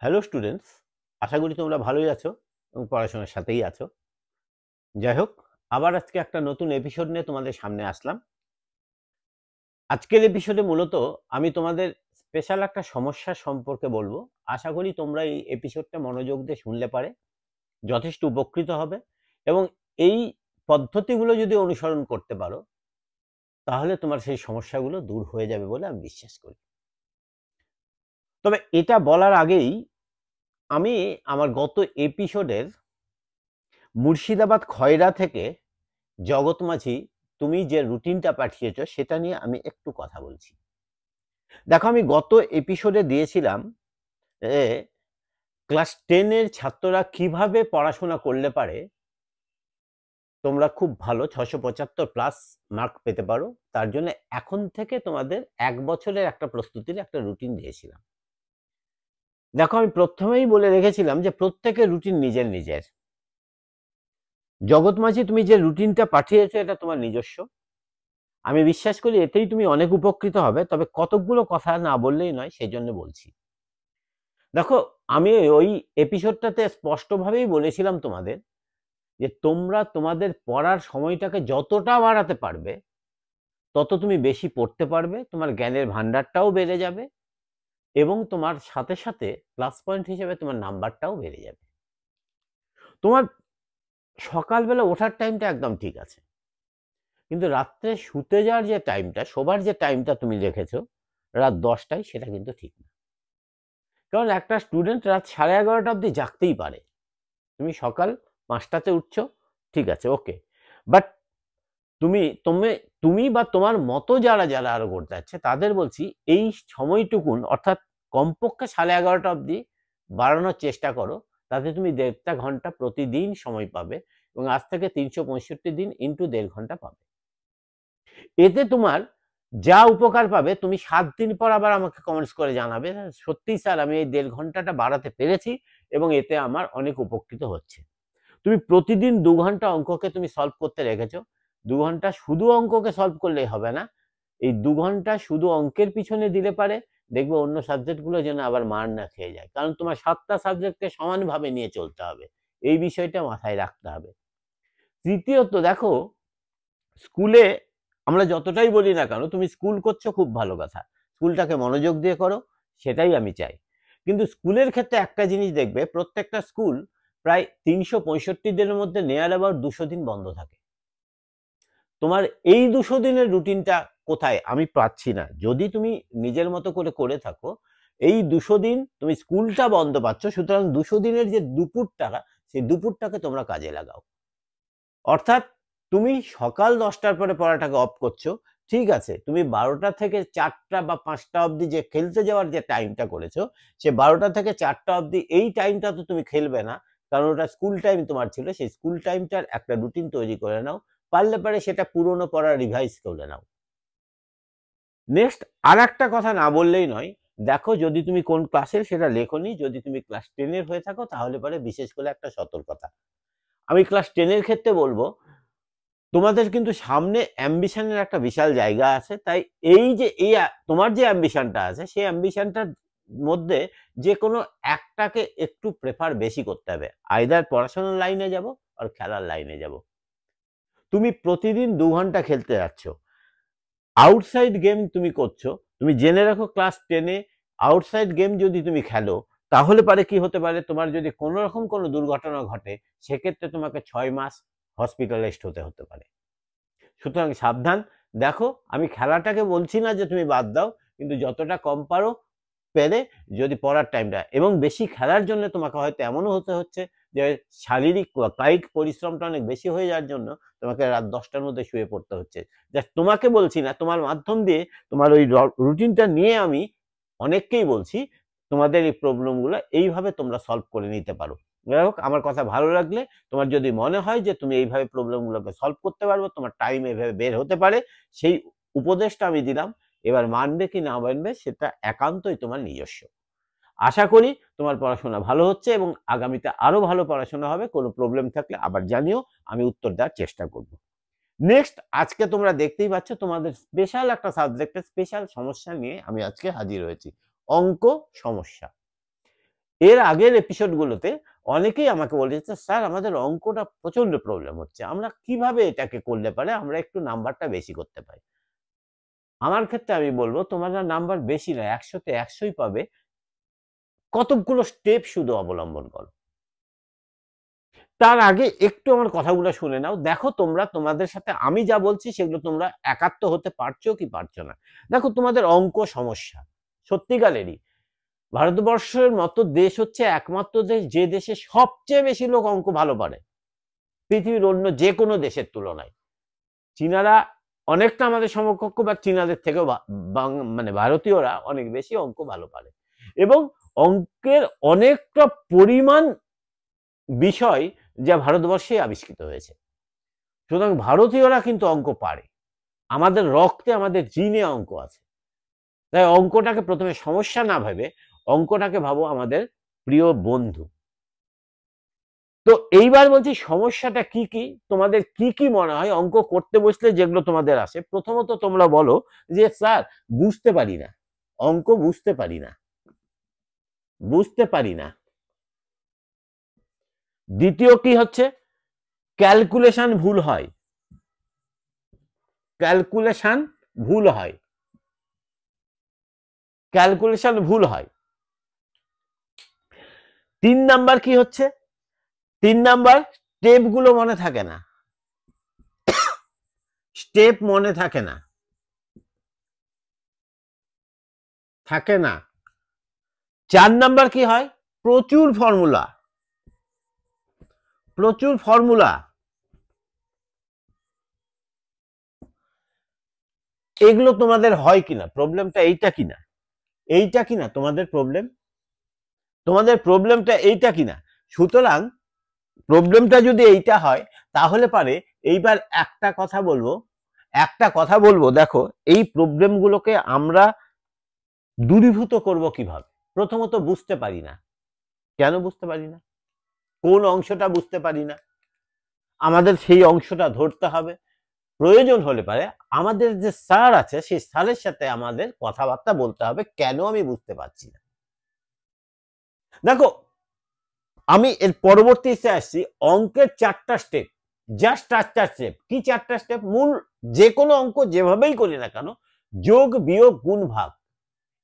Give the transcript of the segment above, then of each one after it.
Hello students, আশা করি তোমরা ভালোই আছো এবং পড়াশোনার সাথেই আছো। যাই হোক, আবার আজকে একটা নতুন এপিসোড নিয়ে তোমাদের সামনে আসলাম। আজকের এপিসোডে মূলত আমি তোমাদের স্পেশাল একটা সমস্যা সম্পর্কে বলবো। আশা করি তোমরা এই এপিসোডটা মনোযোগ দিয়ে শুনলে পারে যথেষ্ট উপকৃত হবে এবং এই পদ্ধতিগুলো যদি অনুসরণ করতে পারো তাহলে তোমার সেই সমস্যাগুলো দূর হয়ে যাবে বলে আমি বিশ্বাস করি। তবে এটা বলার আগেই আমি আমার গত এপিসোডের মুর্শিদাবাদ খয়রা থেকে জগৎ মাঝি তুমি যে রুটিনটা পাঠিয়েছো সেটা নিয়ে আমি একটু কথা বলছি। দেখো, আমি গত এপিসোডে দিয়েছিলাম ক্লাস 10 এর ছাত্ররা কিভাবে পড়াশোনা করলে পারে তোমরা খুব ভালো 675 প্লাস মার্ক পেতে পারো। তার জন্য এখন থেকে তোমাদের 1 বছরের একটা প্রস্তুতির একটা রুটিন দিয়েছিলাম। দেখো, আমি প্রথমেই বলে রেখেছিলাম যে প্রত্যেকের রুটিন নিজের নিজের। জগৎ মাঝি তুমি যে রুটিনটা পাঠিয়েছো এটা তোমার নিজস্ব। আমি বিশ্বাস করি এতেই তুমি অনেক উপকৃত হবে, তবে কতকগুলো কথা না বললেই নয়, সেই জন্য বলছি। দেখো, আমি ওই এপিসোডটাতে স্পষ্টভাবেই বলেছিলাম তোমাদের যে তোমরা তোমাদের পড়ার সময়টাকে যতটা বাড়াতে পারবে তত তুমি বেশি পড়তে পারবে, তোমার জ্ঞানের ভান্ডারটাও বেড়ে যাবে এবং তোমার সাথে সাথে প্লাস পয়েন্ট হিসেবে তোমার নাম্বারটাও বেড়ে যাবে। তোমার সকালবেলা ওঠার টাইমটা একদম ঠিক আছে, কিন্তু রাত্রে শুতে যাওয়ার যে টাইমটা, শোবার যে টাইমটা তুমি রেখেছো রাত 10টায়, সেটা কিন্তু ঠিক না। কারণ একটা স্টুডেন্ট রাত 11:30 অবধি জাগতেই পারে। তুমি সকাল 5টাতে উঠছো, ঠিক আছে, ওকে। বাট তুমি তুমি তুমি বা তোমার মতো যারা যারা আরো করতে যাচ্ছে তাদের বলছি এই সময়টুকুন অর্থাৎ কমপক্ষে 11:30 অবধি বাড়ানোর চেষ্টা করো। তাতে তুমি 1.5 ঘন্টা প্রতিদিন সময় পাবে এবং আজ থেকে 365 দিন ইন্টু 1.5 ঘন্টা পাবে। এতে তোমার যা উপকার পাবে তুমি 7 দিন পর আবার আমাকে কমেন্টস করে জানাবে, সত্যি স্যার আমি এই 1.5 ঘন্টাটা বাড়াতে পেরেছি এবং এতে আমার অনেক উপকৃত হচ্ছে। তুমি প্রতিদিন 2 ঘন্টা অঙ্ককে তুমি সলভ করতে রেখেছো। 2 ঘন্টা শুধু অঙ্ককে সলভ করলেই হবে না, এই 2 ঘন্টা শুধু অঙ্কের পিছনে দিলে পারে দেখবে অন্য সাবজেক্টগুলো যেন আবার মার না খেয়ে যায়। কারণ তোমার 7টা সাবজেক্টকে সমানভাবে নিয়ে চলতে হবে, এই বিষয়টা মাথায় রাখতে হবে। তৃতীয়ত দেখো, স্কুলে আমরা যতটাই বলি না কেন তুমি স্কুল করছো, খুব ভালো কথা, স্কুলটাকে মনোযোগ দিয়ে করো, সেটাই আমি চাই। কিন্তু স্কুলের ক্ষেত্রে একটা জিনিস দেখবে, প্রত্যেকটা স্কুল প্রায় 365 দিনের মধ্যে নেয়ার আবার 200 দিন বন্ধ থাকে। তোমার এই 200 দিনের রুটিনটা কোথায় আমি পাচ্ছি না। যদি তুমি নিজের মতো করে করে থাকো, এই 200 দিন তুমি স্কুলটা বন্ধ পাচ্ছ, সুতরাং 200 দিনের যে দুপুরটা, সেই দুপুরটাকে তোমরা কাজে লাগাও। অর্থাৎ তুমি সকাল 10টার পরে পড়াটাকে অফ করছো, ঠিক আছে, তুমি 12টা থেকে 4টা বা 5টা অবধি যে খেলতে যাওয়ার যে টাইমটা করেছো, সে 12টা থেকে 4টা অবধি এই টাইমটা তো তুমি খেলবে না, কারণ ওটা স্কুল টাইম তোমার ছিল। সেই স্কুল টাইমটার একটা রুটিন তৈরি করে নাও, পারলে পারে সেটা পুরনো পড়া রিভাইজ করে নাও। নেক্সট আর একটা কথা না বললেই নয়, দেখো যদি তুমি কোন ক্লাসের সেটা লেখনি, যদি তুমি ক্লাস 10 হয়ে থাকো তাহলে পরে বিশেষ করে একটা সতর্কতা আমি ক্লাস 10 ক্ষেত্রে বলবো, তোমাদের কিন্তু সামনে অ্যাম্বিশনের একটা বিশাল জায়গা আছে। তাই এই যে তোমার যে অ্যাম্বিশনটা আছে সেই অ্যাম্বিশনটার মধ্যে যে কোনো একটাকে একটু প্রেফার বেশি করতে হবে, আইদার পড়াশোনার লাইনে যাব আর খেলার লাইনে যাব। তুমি প্রতিদিন 2 ঘন্টা খেলতে যাচ্ছ, আউটসাইড গেম তুমি করছো, তুমি জেনে রাখো ক্লাস 10 আউটসাইড গেম যদি তুমি খেলো তাহলে পারে কি হতে পারে, তোমার যদি কোনো রকম কোনো দুর্ঘটনা ঘটে সেক্ষেত্রে তোমাকে 6 মাস হসপিটালাইজড হতে পারে। সুতরাং সাবধান। দেখো, আমি খেলাটাকে বলছি না যে তুমি বাদ দাও, কিন্তু যতটা কম পারো পেরে যদি পড়ার টাইমটা, এবং বেশি খেলার জন্য তোমাকে হয়তো এমনও হতে হচ্ছে যে শারীরিক কায়িক পরিশ্রমটা অনেক বেশি হয়ে যাওয়ার জন্য তোমাকে রাত 10টার মধ্যে শুয়ে পড়তে হচ্ছে। জাস্ট তোমাকে বলছি না, তোমার মাধ্যম দিয়ে তোমার ওই রুটিনটা নিয়ে আমি অনেককেই বলছি তোমাদের এই প্রবলেমগুলো এইভাবে তোমরা সলভ করে নিতে পারো। যাই হোক, আমার কথা ভালো লাগলে, তোমার যদি মনে হয় যে তুমি এইভাবে প্রবলেমগুলোকে সলভ করতে পারবে, তোমার টাইম এভাবে বের হতে পারে, সেই উপদেশটা আমি দিলাম। এবার মানবে কি না মানবে সেটা একান্তই তোমার নিজস্ব। আশা করি তোমার পড়াশোনা ভালো হচ্ছে এবং আগামীতে আরো ভালো পড়াশোনা হবে। কোনো প্রবলেম থাকলে আবার জানিও, আমি উত্তর দেওয়ার চেষ্টা করব। নেক্সট, আজকে তোমরা দেখতেই পাচ্ছ তোমাদের স্পেশাল একটা সাবজেক্টের স্পেশাল সমস্যা নিয়ে আমি আজকে হাজির হয়েছি, অঙ্ক সমস্যা। এর আগের এপিসোডগুলোতে অনেকেই আমাকে বলেছে, স্যার আমাদের অঙ্কটা প্রচন্ড প্রবলেম হচ্ছে, আমরা কিভাবে এটাকে করলে পারে আমরা একটু নাম্বারটা বেশি করতে পারি। আমার ক্ষেত্রে আমি বলবো, তোমরা নাম্বার বেশি না, 100-তে 100ই পাবে। কতগুলো স্টেপ শুধু অবলম্বন করো। তার আগে একটু আমার কথাগুলো শুনে নাও। দেখো তোমরা, তোমাদের সাথে আমি যা বলছি সেগুলো তোমরা একাত্ম হতে পারছো কি পারছো না। দেখো তোমাদের অঙ্ক সমস্যা সত্যিকারেরই। ভারতবর্ষের মতো দেশ হচ্ছে একমাত্র দেশ যে দেশে সবচেয়ে বেশি লোক অঙ্ক ভালো পারে পৃথিবীর অন্য যে কোনো দেশের তুলনায়। চীনারা অনেকটা আমাদের সমকক্ষ, বা চীনাদের থেকেও মানে ভারতীয়রা অনেক বেশি অঙ্ক ভালো পারে। এবং অঙ্কের অনেকটা পরিমাণ বিষয় যা ভারতবর্ষে আবিষ্কৃত হয়েছে। সুতরাং ভারতীয়রা কিন্তু অঙ্ক পারে, আমাদের রক্তে, আমাদের জিনে অঙ্ক আছে। তাই অঙ্কটাকে প্রথমে সমস্যা না ভেবে অঙ্কটাকে ভাবো আমাদের প্রিয় বন্ধু। তো এইবার বলছি সমস্যাটা কি কি, তোমাদের কি কি মনে হয় অঙ্ক করতে বসলে যেগুলো তোমাদের আসে। প্রথমত তোমরা বলো যে স্যার বুঝতে পারি না, অঙ্ক বুঝতে পারি না, বুঝতে পারি না। দ্বিতীয় কি হচ্ছে, ক্যালকুলেশন ভুল হয়, ক্যালকুলেশন ভুল হয়, ক্যালকুলেশন ভুল হয়। 3 নাম্বার কি হচ্ছে, 3 নাম্বার স্টেপ গুলো মনে থাকে না, স্টেপ মনে থাকে না, থাকে না। 4 নাম্বার কি হয়, প্রচুর ফর্মুলা, প্রচুর ফর্মুলা। এগুলো তোমাদের হয় কিনা, প্রবলেমটা এইটা কিনা, এইটা কিনা তোমাদের প্রবলেম, তোমাদের প্রবলেমটা এইটা কিনা। সুতরাং প্রবলেমটা যদি এইটা হয় তাহলে পারে এইবার একটা কথা বলবো, একটা কথা বলবো। দেখো এই প্রবলেমগুলোকে আমরা দূরীভূত করব কিভাবে। প্রথমত বুঝতে পারি না, কেন বুঝতে পারি না, কোন অংশটা বুঝতে পারি না, আমাদের সেই অংশটা ধরতে হবে। প্রয়োজন হলে পারে আমাদের যে স্যার আছে সেই স্যারের সাথে আমাদের কথাবার্তা বলতে হবে, কেন আমি বুঝতে পারছি না। দেখো আমি এর পরবর্তীতে আসছি, অঙ্কের 4টা স্টেপ, জাস্ট 4টা স্টেপ। কি 4টা স্টেপ? মূল যে কোনো অঙ্ক যেভাবেই করি না কেন, যোগ বিয়োগ গুণ ভাগ,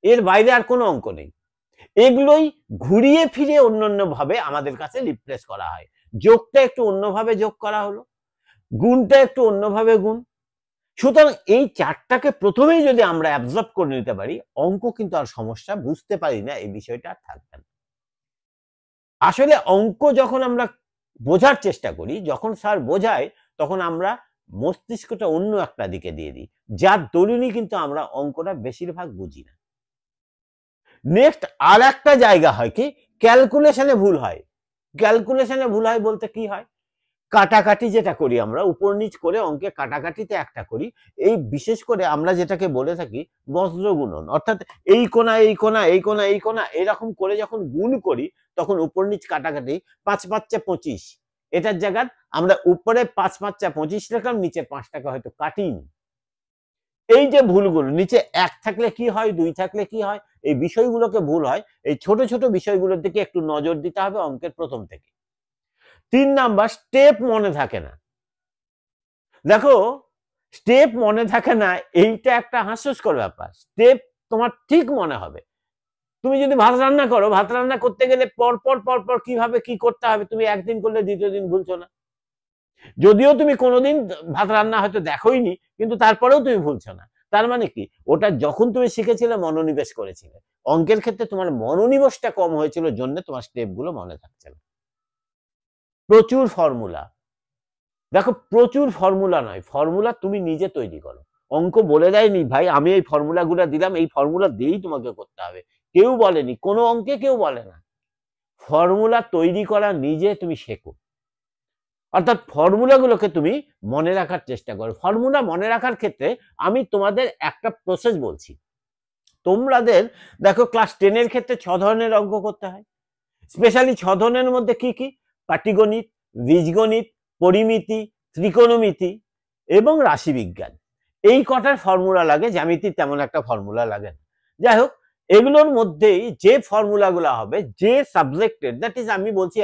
এর বাইরে আর কোনো অঙ্ক নেই। এগুলোই ঘুরিয়ে ফিরে অন্যান্য ভাবে আমাদের কাছে রিপ্লেস করা হয়। যোগটা একটু অন্যভাবে যোগ করা হলো, গুণটা একটু অন্যভাবে গুণ। সুতরাং এই 4টাকে প্রথমেই যদি আমরা অ্যাবজর্ব করে নিতে পারি, অঙ্ক কিন্তু আর সমস্যা বুঝতে পারি না এই বিষয়টা আর থাকবে না। আসলে অঙ্ক যখন আমরা বোঝার চেষ্টা করি, যখন স্যার বোঝায়, তখন আমরা মস্তিষ্কটা অন্য একটা দিকে দিয়ে দিই, যার দরুনই কিন্তু আমরা অঙ্কটা বেশিরভাগ বুঝি না। নেক্সট আর একটা জায়গা হয় কি, ক্যালকুলেশনে ভুল হয়। ক্যালকুলেশনে ভুল হয় বলতে কি হয়, কাটাকাটি যেটা করি আমরা উপর নিচ করে অঙ্কে কাটাকাটিতে একটা করি, এই বিশেষ করে আমরা যেটাকে বলে থাকি বজ্র গুণন, অর্থাৎ এই কোণা এই কোণা এই কোণা এই কোণা এরকম করে যখন গুণ করি তখন উপর নিচ কাটাকাটি 5 5 25, এটার জায়গায় আমরা উপরে 5 5 25 লিখলাম, নিচে 5 টাকা হয়তো কাটিনি। এই যে ভুলগুলো, নিচে 1 থাকলে কি হয়, 2 থাকলে কি হয়, এই বিষয়গুলোকে ভুল হয়। এই ছোট ছোট বিষয়গুলোর দিকে একটু নজর দিতে হবে অঙ্কের প্রথম থেকে। 3 নাম্বার, স্টেপ মনে থাকে না। দেখো স্টেপ মনে থাকে না, এইটা একটা হাস্যস্কর ব্যাপার। স্টেপ তোমার ঠিক মনে হবে। তুমি যদি ভাত রান্না করো, ভাত রান্না করতে গেলে পর পর পর পর কিভাবে কি করতে হবে তুমি একদিন করলে দ্বিতীয় দিন ভুলছো না। যদিও তুমি কোনোদিন ভাত রান্না হয়তো দেখোইনি, কিন্তু তারপরেও তুমি ভুলছো না। তার মানে কি, ওটা যখন তুমি শিখেছিলে মনোনিবেশ করেছিলে। অঙ্কের ক্ষেত্রে তোমার মনোনিবেশটা কম হয়েছিল, জন্য তোমার স্টেপগুলো মনে থাকছে না। প্রচুর ফর্মুলা, দেখো প্রচুর ফর্মুলা নয়, ফর্মুলা তুমি নিজে তৈরি করো। অঙ্ক বলে দেয়নি ভাই আমি এই ফর্মুলাগুলো দিলাম, এই ফর্মুলা দিয়েই তোমাকে করতে হবে, কেউ বলেনি, কোনো অঙ্কে কেউ বলে না। ফর্মুলা তৈরি করা নিজে তুমি শেখো, অর্থাৎ ফর্মুলাগুলোকে তুমি মনে রাখার চেষ্টা করো। ফর্মুলা মনে রাখার ক্ষেত্রে আমি তোমাদের একটা প্রসেস বলছি। তোমাদের দেখো ক্লাস 10-এর ক্ষেত্রে 6 ধরনের অঙ্ক করতে হয়। স্পেশালি 6 ধরনের মধ্যে কি কি? পাটিগণিত, বীজগণিত, পরিমিতি, ত্রিকোণমিতি এবং রাশিবিজ্ঞান। এই কটার ফর্মুলা লাগে, জ্যামিতির তেমন একটা ফর্মুলা লাগে না। যাই হোক, এগুলোর মধ্যেই যে ফর্মুলাগুলো হবে যে সাবজেক্টের, দ্যাট ইজ আমি বলছি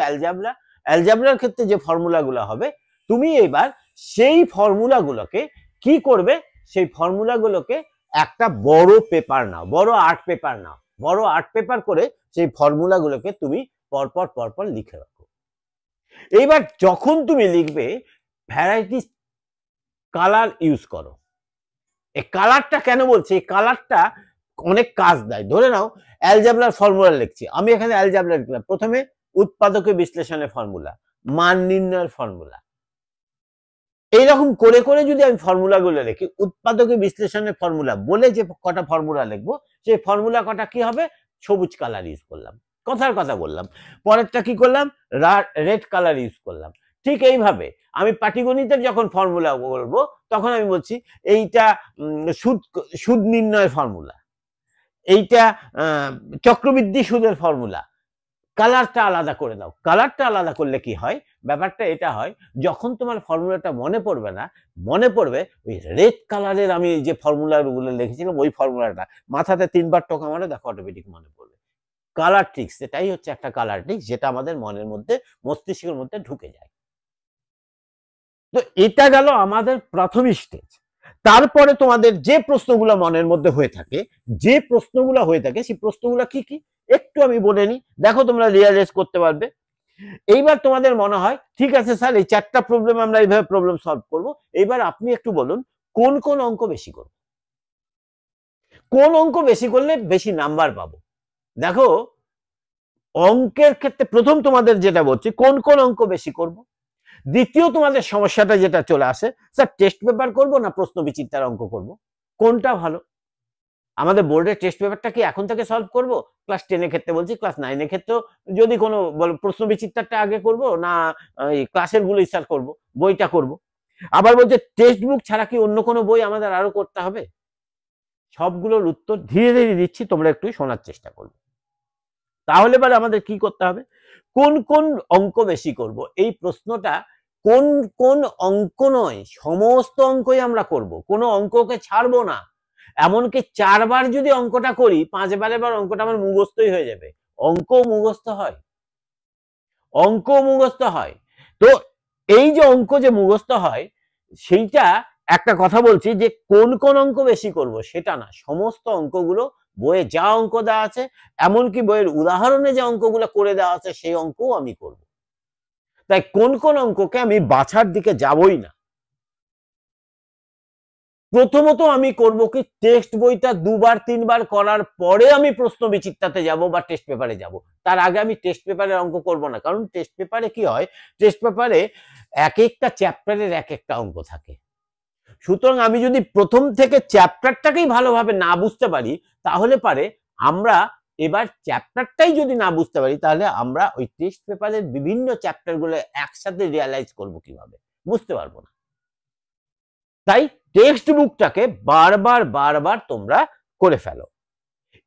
অ্যালজাবরার ক্ষেত্রে যে ফর্মুলাগুলো হবে, তুমি এবার সেই ফর্মুলাগুলোকে কি করবে, সেই ফর্মুলাগুলোকে একটা বড় পেপার নাও, বড় আর্ট পেপার নাও, বড় আর্ট পেপার করে সেই ফর্মুলাগুলোকে তুমি পরপর পরপর লিখে রাখো। এইবার যখন তুমি লিখবে ভ্যারাইটি কালার ইউজ করো। এই কালারটা কেন বলছি, এই কালারটা অনেক কাজ দেয়। ধরে নাও অ্যালজাবরার ফর্মুলা লিখছি, আমি এখানে অ্যালজাবরা লিখলাম, প্রথমে উৎপাদকের বিশ্লেষণের ফর্মুলা, মান নির্ণয়ের ফর্মুলা, এইরকম করে করে যদি আমি ফর্মুলাগুলো লিখি, উৎপাদকের বিশ্লেষণের ফর্মুলা বলে যে কটা ফর্মুলা লিখবো, সেই ফর্মুলা কটা কি হবে, সবুজ কালার ইউজ করলাম, কথার কথা বললাম। পরেরটা কি করলাম, রেড কালার ইউজ করলাম। ঠিক এইভাবে আমি পাটিগণিতের যখন ফর্মুলা বলবো তখন আমি বলছি এইটা সুদ নির্ণয়ের ফর্মুলা, এইটা চক্রবৃদ্ধি সুদের ফর্মুলা। কালারটা আলাদা করে দাও। কালারটা আলাদা করলে কি হয়, ব্যাপারটা এটা হয়, যখন তোমার ফর্মুলাটা মনে পড়বে না, মনে পড়বে ওই রেড কালারের আমি যে ফর্মুলাগুলো লিখেছিলাম ওই ফর্মুলাটা মাথাতে 3বার টোকা মারো, দেখো অটোমেটিক মনে পড়বে। কালার ট্রিক্স, এটাই হচ্ছে একটা কালার ট্রিক্স যেটা আমাদের মনের মধ্যে, মস্তিষ্কের মধ্যে ঢুকে যায়। তো এটা গেল আমাদের প্রাথমিক স্টেজ। তারপরে তোমাদের যে প্রশ্নগুলো মনের মধ্যে হয়ে থাকে, যে প্রশ্নগুলো হয়ে থাকে সেই প্রশ্নগুলো কি কি একটু আমি বলে নিই, দেখো তোমরা রিয়ালাইজ করতে পারবে। এইবার তোমাদের মনে হয় ঠিক আছে স্যার এই 4টা প্রবলেম আমরা এইভাবে প্রবলেম সলভ করব, এইবার আপনি একটু বলুন কোন কোন অঙ্ক বেশি করব, কোন অঙ্ক বেশি করলে বেশি নাম্বার পাবো। দেখো অঙ্কের ক্ষেত্রে প্রথম তোমাদের যেটা বলছি কোন কোন অঙ্ক বেশি করব। দ্বিতীয় তোমাদের সমস্যাটা যেটা চলে আসে, স্যার টেস্ট পেপার করব না প্রশ্ন বিচিত্রার অঙ্ক করব, কোনটা ভালো। আমাদের বোর্ডের টেস্ট পেপারটা কি এখন থেকে সলভ করব, ক্লাস 10 এর ক্ষেত্রে বলছি, ক্লাস 9 এর ক্ষেত্রেও যদি কোনো প্রশ্ন বিচিত্রাটা আগে করব না ক্লাসের গুলো স্টার্ট করব, বইটা করব। আবার বলছে টেক্সট বুক ছাড়া কি অন্য কোনো বই আমাদের আরো করতে হবে। সবগুলোর উত্তর ধীরে ধীরে দিচ্ছি, তোমরা একটু শোনার চেষ্টা করবে। তাহলে এবার আমাদের কি করতে হবে, কোন কোন অঙ্ক বেশি করব, এই প্রশ্নটা কোন কোন অঙ্ক নয়, সমস্ত অঙ্কই আমরা করব, কোনো অঙ্ককে ছাড়বো না। এমনকি 4বার যদি অঙ্কটা করি, 5বারের বার অঙ্কটা আমার মুখস্থই হয়ে যাবে। অঙ্ক মুখস্থ হয়, অঙ্ক মুখস্থ হয়। তো এই যে অঙ্ক যে মুখস্থ হয়, সেইটা একটা কথা বলছি যে কোন কোন অঙ্ক বেশি করব সেটা না, সমস্ত অঙ্কগুলো বইয়ে যা অঙ্ক দেওয়া আছে, এমনকি বইয়ের উদাহরণে যে অঙ্কগুলো করে দেওয়া আছে সেই অঙ্কও আমি করব। তাই কোন কোন অঙ্ককে আমি বাছার দিকে যাবই না। প্রথমত আমি করব কি, টেক্সট বইটা 2বার 3বার করার পরে আমি প্রশ্ন বিচিত্রাতে যাব বা টেস্ট পেপারে যাব। তার আগে আমি টেস্ট পেপারের অঙ্ক করব না, কারণ টেস্ট পেপারে কি হয়, টেস্ট পেপারে এক একটা চ্যাপ্টারের এক একটা অঙ্ক থাকে। সুতরাং আমি যদি প্রথম থেকে চ্যাপ্টারটাকেই ভালোভাবে না বুঝতে পারি, তাহলে পারে আমরা এবার চ্যাপ্টারটাই যদি না বুঝতে পারি, তাহলে আমরা ওই টেস্ট পেপারের বিভিন্ন চ্যাপ্টারগুলো একসাথে রিয়ালাইজ করব কিভাবে, বুঝতে পারবো না। তাই টেক্সট বুকটাকে বারবার বারবার তোমরা করে ফেলো।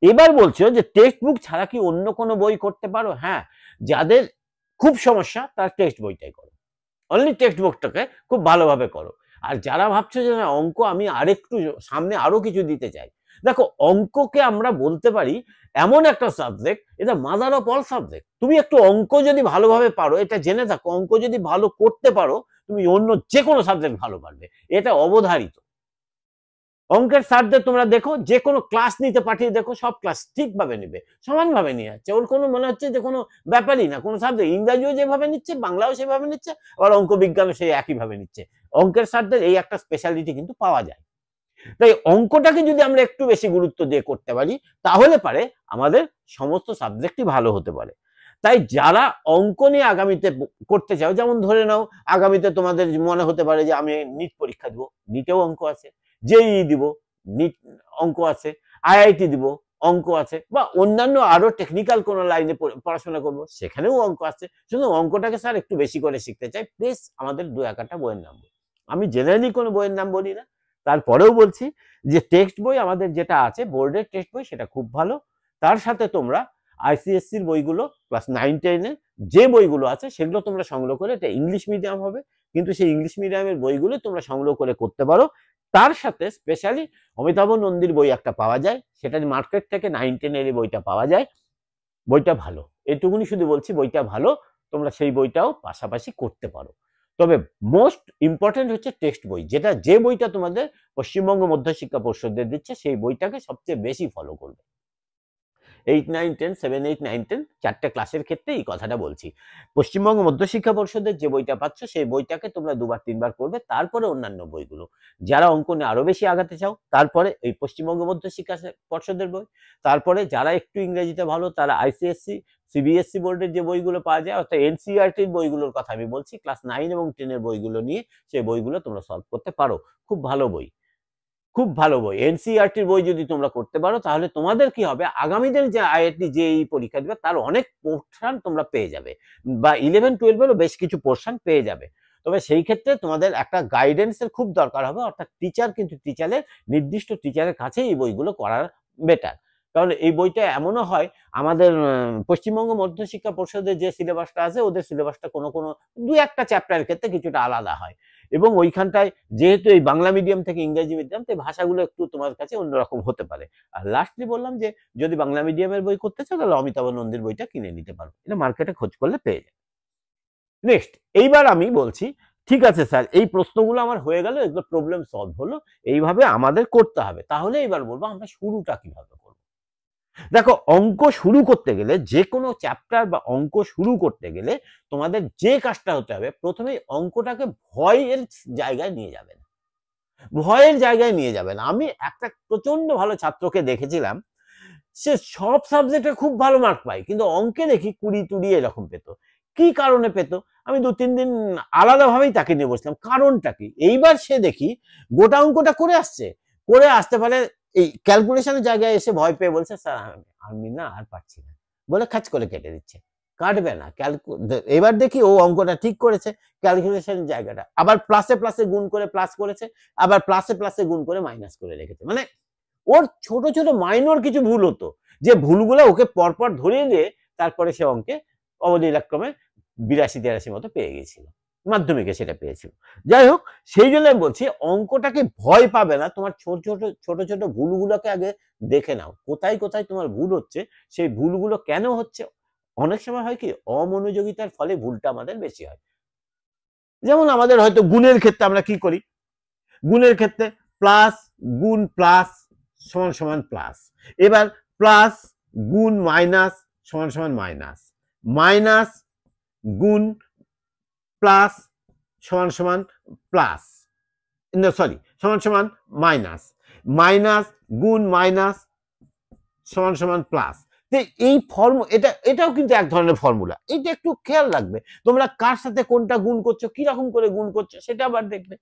এবার বলছো যে টেক্সট বুক ছাড়া কি অন্য কোনো বই করতে পারো, হ্যাঁ, যাদের খুব সমস্যা তারা টেক্সট বইটাই করো, অনলি টেক্সট বুকটাকে খুব ভালোভাবে করো। আর যারা ভাবছো যে না অঙ্ক আমি আরেকটু সামনে আরো কিছু দিতে চাই, দেখো অঙ্ককে আমরা বলতে পারি এমন একটা সাবজেক্ট, এটা মাদার অফ অল সাবজেক্ট। তুমি একটু অঙ্ক যদি ভালোভাবে পারো, এটা জেনে থাকো, অঙ্ক যদি ভালো করতে পারো, তুমি অন্য যে কোনো সাবজেক্ট ভালো পারবে, এটা অবধারিত। অঙ্কের স্যারদের তোমরা দেখো, যে কোনো ক্লাস নিতে পাঠিয়ে দেখো, সব ক্লাস ঠিকভাবে নেবে, সমানভাবে নিয়ে যাচ্ছে, ওর কোনো মনে হচ্ছে যে কোনো ব্যাপারই না। কোনো সাবজেক্ট ইংরাজিও যেভাবে নিচ্ছে, বাংলাও সেভাবে নিচ্ছে, আবার অঙ্ক বিজ্ঞানও সেই একইভাবে নিচ্ছে। অঙ্কের স্যারদের এই একটা স্পেশালিটি কিন্তু পাওয়া যায়। তাই অঙ্কটাকে যদি আমরা একটু বেশি গুরুত্ব দিয়ে করতে পারি, তাহলে পারে আমাদের সমস্ত সাবজেক্টই ভালো হতে পারে। তাই যারা অঙ্ক নিয়ে আগামীতে করতে চাও, যেমন ধরে নাও আগামীতে তোমাদের মনে হতে পারে যে আমি নিট পরীক্ষা দিব, নিটেও অঙ্ক আছে, জেইই দিব, নিট অঙ্ক আছে, আইআইটি দিব, অঙ্ক আছে, বা অন্যান্য আরো টেকনিক্যাল কোনো লাইনে পড়াশোনা করব, সেখানেও অঙ্ক আছে। শুধু অঙ্কটাকে স্যার একটু বেশি করে শিখতে চাই, প্লিজ আমাদের 2-1টা বইয়ের নাম বলি। আমি জেনারেলি কোনো বইয়ের নাম বলি না, তারপরেও বলছি যে টেক্সট বই আমাদের যেটা আছে বোর্ডের টেক্সট বই, সেটা খুব ভালো। তার সাথে তোমরা আইসিএসসির বইগুলো, ক্লাস 9-10 এর যে বইগুলো আছে সেগুলো তোমরা সংগ্রহ করে, এটা ইংলিশ মিডিয়াম হবে, কিন্তু সেই ইংলিশ মিডিয়ামের বইগুলো তোমরা সংগ্রহ করে করতে পারো। তার সাথে স্পেশালি অমিতাভ নন্দীর বই একটা পাওয়া যায়, সেটা মার্কেট থেকে 9-10 এর বইটা পাওয়া যায়, বইটা ভালো, এটুকুনি শুধু বলছি, বইটা ভালো, তোমরা সেই বইটাও পাশাপাশি করতে পারো। তবে মোস্ট ইম্পর্টেন্ট হচ্ছে টেক্সট বই, যেটা যে বইটা তোমাদের পশ্চিমবঙ্গ মধ্যশিক্ষা পর্ষদের দিচ্ছে সেই বইটাকে সবচেয়ে বেশি ফলো করবে। 8, 9, 10, 7, 8, 9, 10 চারটে ক্লাসের ক্ষেত্রে এই কথাটা বলছি। পশ্চিমবঙ্গ মধ্যশিক্ষা পর্ষদের যে বইটা পাচ্ছ সেই বইটাকে তোমরা 2-3 বার করবে, তারপরে অন্যান্য বইগুলো। যারা অঙ্ক নিয়ে আরো বেশি আগাতে চাও তারপরে এই পশ্চিমবঙ্গ মধ্যশিক্ষা পর্ষদের বই, তারপরে যারা একটু ইংরেজিতে ভালো তারা আইসিএসসি সিবিএসসি বোর্ডের যে বইগুলো পাওয়া যায় অর্থাৎ এনসিইআরটির বইগুলোর কথা আমি বলছি, ক্লাস 9 এবং 10 এর বইগুলো নিয়ে সেই বইগুলো তোমরা সলভ করতে পারো। খুব ভালো বই, খুব ভালো বই। এনসিইআরটির বই যদি তোমরা করতে পারো তাহলে তোমাদের কি হবে, আগামী দিনে যে আইআইটি জেইই পরীক্ষা দিবে তার অনেক পোর্শন তোমরা পেয়ে যাবে, বা 11-12 বেশ কিছু পোর্শন পেয়ে যাবে। তবে সেই ক্ষেত্রে তোমাদের একটা গাইডেন্সের খুব দরকার হবে, অর্থাৎ টিচার, কিন্তু টিচারের নির্দিষ্ট টিচারের কাছে এই বইগুলো করার বেটার। কারণ এই বইটা এমনও হয় আমাদের পশ্চিমবঙ্গ মধ্যশিক্ষা পর্ষদের যে সিলেবাসটা আছে ওদের সিলেবাসটা কোনো 2-1টা চ্যাপ্টারের ক্ষেত্রে কিছুটা আলাদা হয়, এবং ওইখানটায় যেহেতু এই বাংলা মিডিয়াম থেকে ইংরেজি মিডিয়াম, তাই ভাষাগুলো একটু তোমার কাছে অন্যরকম হতে পারে। আর লাস্টলি বললাম যে যদি বাংলা মিডিয়ামের বই করতে চাও তাহলে অমিতাভ নন্দীর বইটা কিনে নিতে পারো, এটা মার্কেটে খোঁজ করলে পেয়ে যাবে। নেক্সট, এইবার আমি বলছি, ঠিক আছে স্যার এই প্রশ্নগুলো আমার হয়ে গেল, এগুলো প্রবলেম সলভ হলো, এইভাবে আমাদের করতে হবে। তাহলে এবার বলবো আমরা শুরুটা কিভাবে করবো। দেখো, অঙ্ক শুরু করতে গেলে, যে কোনো চ্যাপ্টার বা অঙ্ক শুরু করতে গেলে তোমাদের যে কাজটা হতে হবে, প্রথমেই অঙ্কটাকে ভয়ের জায়গায় নিয়ে যাবে না, ভয়ের জায়গায় নিয়ে যাবে না। আমি একটা প্রচন্ড ভালো ছাত্রকে দেখেছিলাম, সে সব সাবজেক্টে খুব ভালো মার্ক পায়, কিন্তু অঙ্কে দেখি 20-20 এরকম পেত। কি কারণে পেত, আমি 2-3 দিন আলাদাভাবেই তাকে নিয়ে বসলাম, কারণটা কি। এইবার সে দেখি গোটা অঙ্কটা করে আসতে পারে, এই ক্যালকুলেশনের জায়গায় এসে ভয় পেয়ে বলছে স্যার আমি না আর পারছি না, বলে খাচ করে কেটে দিচ্ছে। কাটবে না, এবার দেখি ও অঙ্কটা ঠিক করেছে, ক্যালকুলেশনের জায়গাটা আবার প্লাসে প্লাসে গুণ করে প্লাস করেছে, আবার প্লাসে প্লাসে গুণ করে মাইনাস করে রেখেছে। মানে ওর ছোট ছোট মাইনর কিছু ভুল হতো, যে ভুলগুলো ওকে পরপর ধরিয়ে দিয়ে তারপরে সে অঙ্কে অবলীলাক্রমে 82-83 মতো পেয়ে গেছিল, মাধ্যমিকে সেটা পেয়েছিল। যাই হোক, সেই জন্য বলছি অঙ্কটাকে ভয় পাবে না, তোমার ছোট ছোট ভুলগুলোকে আগে দেখে নাও, কোথায় কোথায় তোমার ভুল হচ্ছে, সেই ভুলগুলো কেন হচ্ছে। অনেক সময় হয় কি, অমনোযোগিতার ফলে ভুলটা আমাদের বেশি হয়। যেমন আমাদের হয়তো গুণের ক্ষেত্রে আমরা কি করি, গুণের ক্ষেত্রে প্লাস গুণ প্লাস সমান সমান প্লাস, এবার প্লাস গুণ মাইনাস সমান সমান মাইনাস, মাইনাস গুণ প্লাস সমান সমান প্লাস, সরি সমান সমান মাইনাস, মাইনাস গুণ মাইনাস সমান সমান প্লাস। এই এটাও কিন্তু এক ধরনের ফর্মুলা, এটা একটু খেয়াল রাখবে, তোমরা কার সাথে কোনটা গুণ করছো, কিরকম করে গুণ করছো সেটা আবার দেখবে।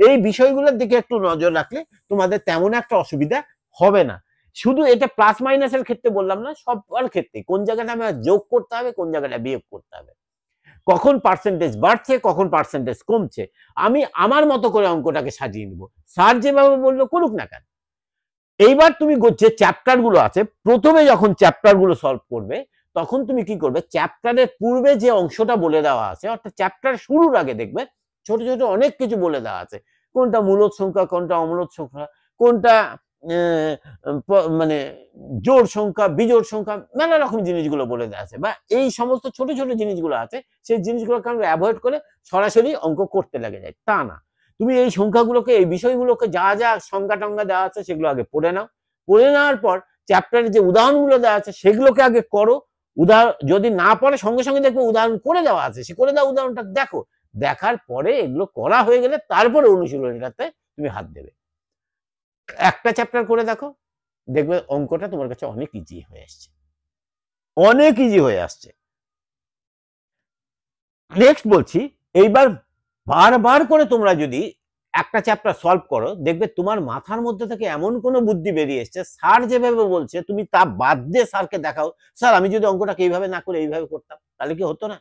এই বিষয়গুলোর দিকে একটু নজর রাখলে তোমাদের তেমন একটা অসুবিধা হবে না। শুধু এটা প্লাস মাইনাসের ক্ষেত্রে বললাম না, সবার ক্ষেত্রে কোন জায়গাটা আমার যোগ করতে হবে, কোন জায়গাটা বিয়োগ করতে হবে, কখন পার্সেন্টেজ বাড়ছে, কখন পার্সেন্টেজ কমছে, আমি আমার মতো করে অঙ্কটাকে সাজিয়ে নিব, স্যার যেভাবে বললো করুক না কেন। এইবার তুমি যে চ্যাপ্টার গুলো আছে, প্রথমে যখন চ্যাপ্টার গুলো সলভ করবে তখন তুমি কি করবে, চ্যাপ্টারের পূর্বে যে অংশটা বলে দেওয়া আছে, অর্থাৎ চ্যাপ্টার শুরুর আগে দেখবে ছোট ছোট অনেক কিছু বলে দেওয়া আছে, কোনটা মূলদ সংখ্যা, কোনটা অমূলদ সংখ্যা, কোনটা মানে জোড় সংখ্যা, বিজোড় সংখ্যা, নানা রকম জিনিসগুলো বলে দেওয়া আছে, বা এই সমস্ত ছোট ছোট জিনিসগুলো আছে, সেই জিনিসগুলোকে আমরা অ্যাভয়েড করে সরাসরি অঙ্ক করতে লেগে যাই, তা না। তুমি এই সংখ্যাগুলোকে, এই বিষয়গুলোকে, যা যা সংজ্ঞা টঙ্গা দেওয়া আছে সেগুলো আগে পড়ে নাও, পড়ে নেওয়ার পর চ্যাপ্টারের যে উদাহরণগুলো দেওয়া আছে সেগুলোকে আগে করো। উদাহরণ যদি না পড়ে সঙ্গে সঙ্গে দেখবে উদাহরণ করে দেওয়া আছে, সে করে দেওয়া উদাহরণটা দেখো, দেখার পরে এগুলো করা হয়ে গেলে তারপরে অনুশীলনীটাতে তুমি হাত দেবে। একটা চ্যাপ্টার করে দেখো, দেখবে অঙ্কটা তোমার কাছে অনেক ইজি হয়ে আসছে, অনেক ইজি হয়ে আসছে। নেক্সট বলছি, এইবার বারবার করে তোমরা যদি একটা চ্যাপ্টার সলভ করো, দেখবে তোমার মাথার মধ্যে থেকে এমন কোনো বুদ্ধি বেরিয়ে এসছে, স্যার যেভাবে বলছে তুমি তা বাদ দিয়ে স্যারকে দেখাও, স্যার আমি যদি অঙ্কটাকে এইভাবে না করে এইভাবে করতাম তাহলে কি হতো না।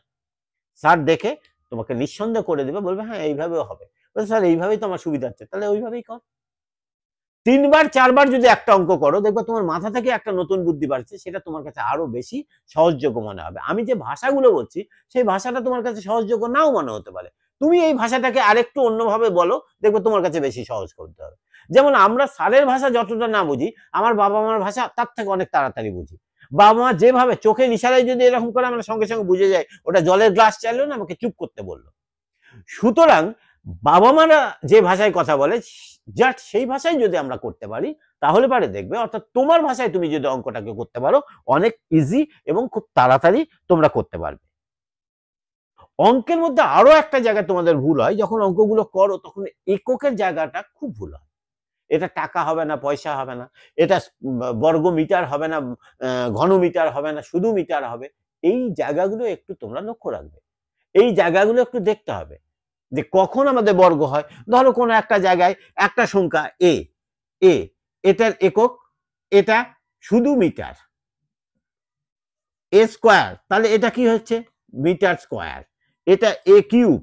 স্যার দেখে তোমাকে নিঃসন্দেহ করে দেবে, বলবে হ্যাঁ এইভাবেও হবে, স্যার এইভাবেই তো আমার সুবিধা হচ্ছে, তাহলে ওইভাবেই কর। 3-4 বার যদি একটা অঙ্ক করো, দেখবে তোমার মাথা থেকে একটা নতুন বুদ্ধি বাড়ছে, সেটা তোমার কাছে আরো বেশি সহজযোগ্য মনে হবে। আমি যে ভাষাগুলো বলছি সেই ভাষাটা তোমার কাছে সহজযোগ্য নাও মনে হতে পারে, তুমি এই ভাষাটাকে আরেকটু অন্যভাবে বলো, দেখবে তোমার কাছে বেশি সহজ করতে হবে। যেমন আমরা স্যারের ভাষা যতটা না বুঝি, আমার বাবা মার ভাষা তার থেকে অনেক তাড়াতাড়ি বুঝি। বাবা মা যেভাবে চোখের ইশারায় যদি এরকম করে, আমরা সঙ্গে সঙ্গে বুঝে যাই ওটা জলের গ্লাস চাইলো না, আমাকে চুপ করতে বললো। সুতরাং বাবা মারা যে ভাষায় কথা বলে, জাস্ট সেই ভাষায় যদি আমরা করতে পারি, তাহলে পারে দেখবে, অর্থাৎ তোমার ভাষায় তুমি যদি অঙ্কটাকে করতে পারো, অনেক ইজি এবং খুব তাড়াতাড়ি তোমরা করতে পারবে। অঙ্কের মধ্যে আরো একটা জায়গায় তোমাদের ভুল হয়, যখন অঙ্কগুলো করো তখন এককের জায়গাটা খুব ভুল হয়। এটা টাকা হবে না, পয়সা হবে না, এটা বর্গ মিটার হবে না, ঘন মিটার হবে না, শুধু মিটার হবে। এই জায়গাগুলো একটু তোমরা লক্ষ্য রাখবে, এই জায়গাগুলো একটু দেখতে হবে যে কখন আমাদের বর্গ হয়। ধরো কোনো একটা জায়গায় একটা সংখ্যা এ, এটার একক, এটা শুধু মিটার, এ স্কোয়ার, তাহলে এটা কি হচ্ছে মিটার স্কোয়ার। এটা এ কিউব,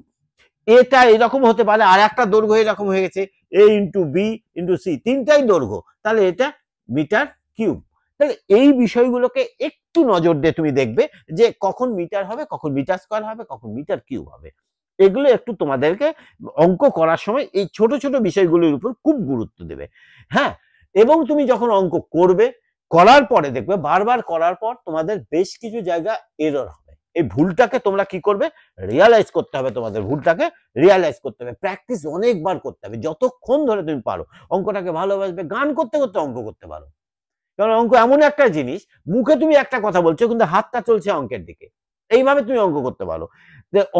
এটা এরকম হতে পারে, আর একটা দৈর্ঘ্য এরকম হয়ে গেছে এ ইন্টু বি ইন্টু সি, তিনটাই দৈর্ঘ্য, তাহলে এটা মিটার কিউব। তাহলে এই বিষয়গুলোকে একটু নজর দিয়ে তুমি দেখবে যে কখন মিটার হবে, কখন মিটার স্কোয়ার হবে, কখন মিটার কিউব হবে। এগুলো একটু তোমাদেরকে অঙ্ক করার সময় এই ছোট ছোট বিষয়গুলোর উপর খুব গুরুত্ব দেবে। হ্যাঁ, এবং তুমি যখন অঙ্ক করবে, করার পরে দেখবে বারবার করার পর তোমাদের বেশ কিছু জায়গা এরর হবে। এই ভুলটাকে তোমরা কি করবে, রিয়ালাইজ করতে হবে, তোমাদের ভুলটাকে রিয়ালাইজ করতে হবে, প্র্যাকটিস অনেকবার করতে হবে, যতক্ষণ ধরে তুমি পারো। অঙ্কটাকে ভালোবাসবে, গান করতে করতে অঙ্ক করতে পারো। কারণ অঙ্ক এমন একটা জিনিস, মুখে তুমি একটা কথা বলছো কিন্তু হাতটা চলছে অঙ্কের দিকে, এইভাবে তুমি অঙ্ক করতে পারো।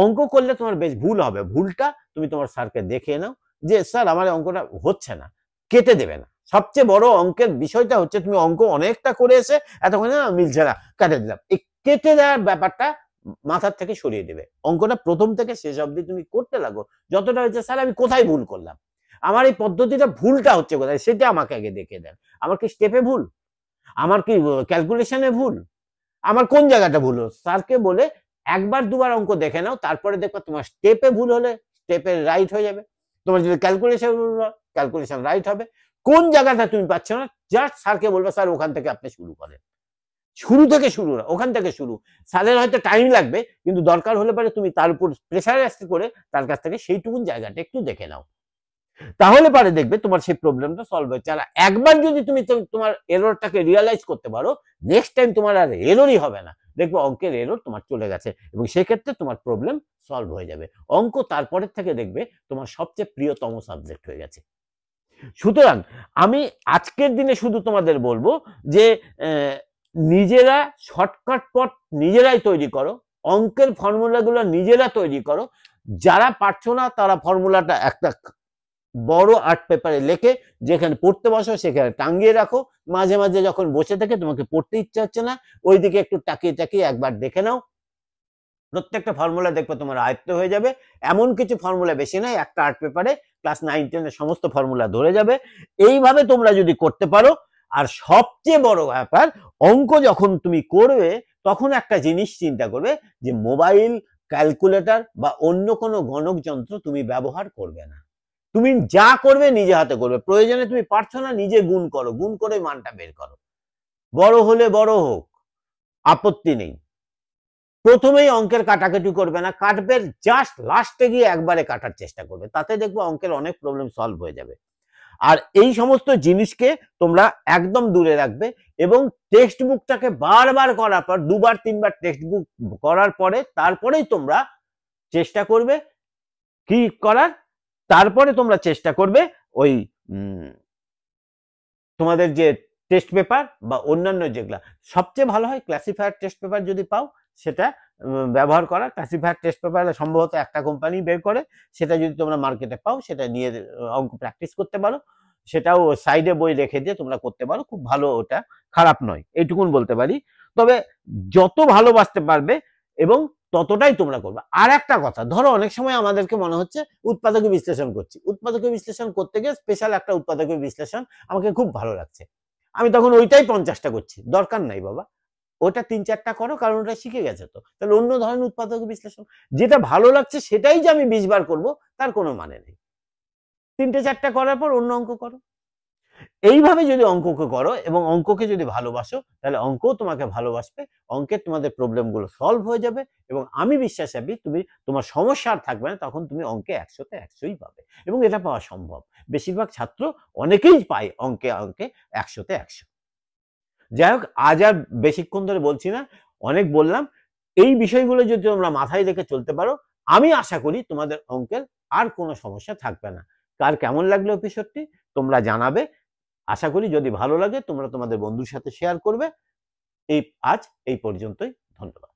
অঙ্ক করলে তোমার বেশ ভুল হবে, ভুলটা তুমি তোমার স্যারকে দেখিয়ে নাও যে স্যার আমার অঙ্কটা হচ্ছে না, কেটে দেবে না। সবচেয়ে বড় অঙ্কের বিষয়টা হচ্ছে তুমি অঙ্ক অনেকটা করে এসে এতক্ষণ মিলছে না, কেটে দিলাম, এই কেটে দেওয়ার ব্যাপারটা মাথার থেকে সরিয়ে দেবে। অঙ্কটা প্রথম থেকে শেষ অবধি তুমি করতে লাগো, যতটা হচ্ছে স্যার আমি কোথায় ভুল করলাম, আমার এই পদ্ধতিটা ভুলটা হচ্ছে কোথায়, সেটা আমাকে আগে দেখে দেন। আমার কি স্টেপে ভুল, আমার কি ক্যালকুলেশনে ভুল, আমার কোন জায়গাটা ভুল, স্যারকে বলে একবার দুবার অঙ্ক দেখে নাও, তারপরে দেখো তোমার স্টেপে ভুল হলে স্টেপে রাইট হয়ে যাবে, তোমার যদি ক্যালকুলেশন ভুল হয় ক্যালকুলেশন রাইট হবে। কোন জায়গাটা তুমি পাচ্ছ না, জাস্ট স্যারকে বলবে স্যার ওখান থেকে আপনি শুরু করেন, শুরু থেকে শুরু না, ওখান থেকে শুরু। স্যারের হয়তো টাইম লাগবে, কিন্তু দরকার হলে পরে তুমি তার উপর প্রেসার আসতে করে তার কাছ থেকে সেইটুকুন জায়গাটা একটু দেখে নাও, তাহলে পারে দেখবে তোমার সেই প্রবলেমটা সলভ হয়েছে। আর একবার যদি তুমি তোমার এররটাকে রিয়ালাইজ করতে পারো, নেক্সট টাইম তোমার আর এররই হবে না, দেখবে অঙ্কের এরর তোমার চলে গেছে, এবং সেক্ষেত্রে তোমার প্রবলেম সলভ হয়ে যাবে। অঙ্ক তারপরের থেকে দেখবে তোমার সবচেয়ে প্রিয়তম সাবজেক্ট হয়ে গেছে। সুতরাং আমি আজকের দিনে শুধু তোমাদের বলবো যে নিজেরা শর্টকাট পথ নিজেরাই তৈরি করো, অঙ্কের ফর্মুলাগুলো নিজেরা তৈরি করো। যারা পারছো না তারা ফর্মুলাটা একটা বড় আর্ট পেপারে লেখে, যেখানে পড়তে বসো সেখানে টাঙ্গিয়ে রাখো, মাঝে মাঝে যখন বসে থেকে তোমাকে পড়তে ইচ্ছা হচ্ছে না, ওইদিকে একটু তাকিয়ে তাকিয়ে একবার দেখে নাও, প্রত্যেকটা ফর্মুলা দেখবে তোমার আয়ত্ত হয়ে যাবে। এমন কিছু ফর্মুলা বেশি নয়, একটা আর্ট পেপারে ক্লাস 9-10 এর সমস্ত ফর্মুলা ধরে যাবে। এইভাবে তোমরা যদি করতে পারো, আর সবচেয়ে বড় ব্যাপার, অঙ্ক যখন তুমি করবে তখন একটা জিনিস চিন্তা করবে যে মোবাইল, ক্যালকুলেটর বা অন্য কোনো গণক যন্ত্র তুমি ব্যবহার করবে না। তুমি যা করবে নিজে হাতে করবে, প্রয়োজনে তুমি পারছো না নিজে গুণ করো, গুণ করে মানটা বের করো, বড় হলে বড় হোক, আপত্তি নেই। প্রথমেই অঙ্কের কাটাকাটি করবে না, কাটবে জাস্ট লাস্টে গিয়ে একবারে কাটার চেষ্টা করবে, তাতে দেখবো অঙ্কের অনেক প্রবলেম সলভ হয়ে যাবে। আর এই সমস্ত জিনিসকে তোমরা একদম দূরে রাখবে, এবং টেক্সট বুকটাকে বারবার করার পর, দুবার তিনবার টেক্সট বুক করার পরে তারপরেই তোমরা চেষ্টা করবে কি করার, তারপরে তোমরা চেষ্টা করবে ওই তোমাদের যে টেস্ট পেপার বা অন্যান্য যেগুলা, সবচেয়ে ভালো হয় ক্লাসিফায়ার টেস্ট পেপার যদি পাও সেটা ব্যবহার করা। ক্লাসিফায়ার টেস্ট পেপার সম্ভবত একটা কোম্পানি বের করে, সেটা যদি তোমরা মার্কেটে পাও সেটা নিয়ে অঙ্ক প্র্যাকটিস করতে পারো, সেটাও সাইডে বই রেখে দিয়ে তোমরা করতে পারো, খুব ভালো, ওটা খারাপ নয়, এইটুকুন বলতে পারি। তবে যত ভালোবাসতে পারবে এবং ততটাই তোমরা করবে। আর একটা কথা, ধরো অনেক সময় আমাদেরকে মনে হচ্ছে উৎপাদকীয় বিশ্লেষণ করছি, উৎপাদকীয় বিশ্লেষণ করতে গিয়ে স্পেশাল একটা উৎপাদকীয় বিশ্লেষণ আমাকে খুব ভালো লাগছে, আমি তখন ওইটাই 50টা করছি। দরকার নাই বাবা, ওটা 3-4টা করো, কারণ ওটা শিখে গেছে তো। তাহলে অন্য ধরনের উৎপাদকীয় বিশ্লেষণ, যেটা ভালো লাগছে সেটাই যে আমি 20 বার করবো তার কোনো মানে নেই। 3-4টা করার পর অন্য অঙ্ক করো। এইভাবে যদি অঙ্ককে করো এবং অঙ্ককে যদি ভালোবাসো, তাহলে অঙ্কও তোমাকে ভালোবাসবে, অঙ্কের তোমাদের প্রবলেমগুলো সলভ হয়ে যাবে এবং আমি বিশ্বাসী তুমি তোমার সমস্যা আর থাকবে না, তখন তুমি অঙ্কে 100তে 100ই পাবে এবং এটা পাওয়া সম্ভব। বেশিরভাগ ছাত্র অনেকেই পায় অঙ্কে 100তে 100। যাই হোক, আজ আর বেশিক্ষণ ধরে বলছি না, অনেক বললাম। এই বিষয়গুলো যদি তোমরা মাথায় রেখে চলতে পারো, আমি আশা করি তোমাদের অঙ্কের আর কোনো সমস্যা থাকবে না। কার কেমন লাগলো এপিসোডটি তোমরা জানাবে। আশা করি যদি ভালো লাগে তোমরা তোমাদের বন্ধুর সাথে শেয়ার করবে। আজ এই পর্যন্তই। ধন্যবাদ।